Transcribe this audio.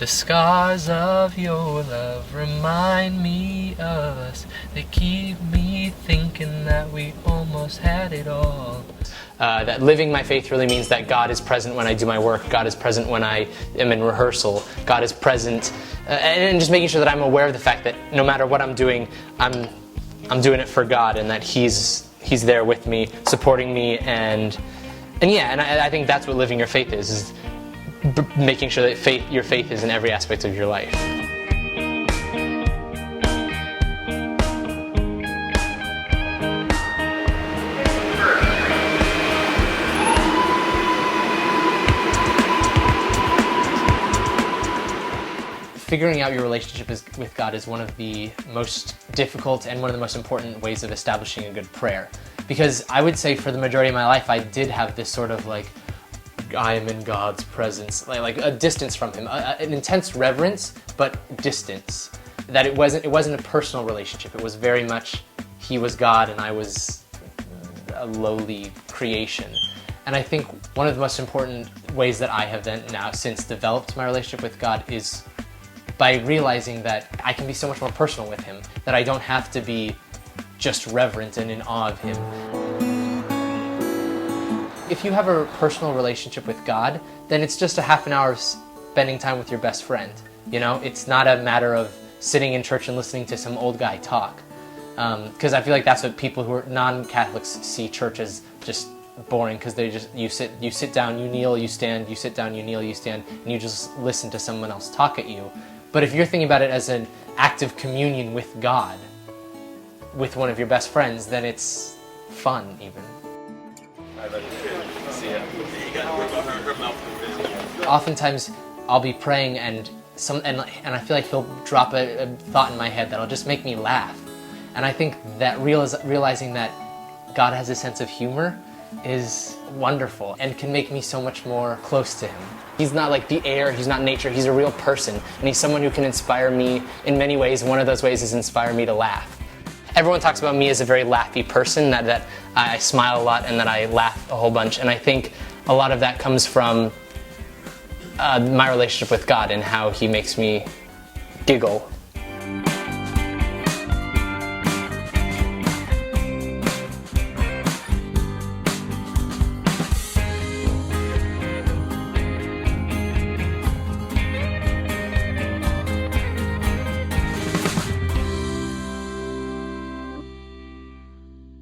The scars of your love remind me of us. They keep me thinking that we almost had it all. That living my faith really means that God is present when I do my work. God is present when I am in rehearsal. God is present, and just making sure that I'm aware of the fact that no matter what I'm doing, I'm doing it for God, and that He's there with me, supporting me, and I think that's what living your faith is making sure that your faith is in every aspect of your life. Figuring out your relationship with God is one of the most difficult and one of the most important ways of establishing a good prayer. Because I would say for the majority of my life, I did have this sort of like, I am in God's presence, like a distance from Him, an intense reverence, but distance. That it wasn't a personal relationship. It was very much He was God and I was a lowly creation. And I think one of the most important ways that I have then now since developed my relationship with God is by realizing that I can be so much more personal with Him, that I don't have to be just reverent and in awe of Him. If you have a personal relationship with God, then it's just a half an hour of spending time with your best friend. You know, it's not a matter of sitting in church and listening to some old guy talk. Because I feel like that's what people who are non-Catholics see church as just boring, because they just you sit down, you kneel, you stand, you sit down, you kneel, you stand, and you just listen to someone else talk at you. But if you're thinking about it as an act of communion with God, with one of your best friends, then it's fun even. Oftentimes I'll be praying and I feel like He'll drop a thought in my head that'll just make me laugh. And I think that realizing that God has a sense of humor is wonderful and can make me so much more close to Him. He's not like the air, He's not nature, He's a real person, and He's someone who can inspire me in many ways. One of those ways is inspire me to laugh. Everyone talks about me as a very laughy person, that I smile a lot and that I laugh a whole bunch, and I think a lot of that comes from my relationship with God and how He makes me giggle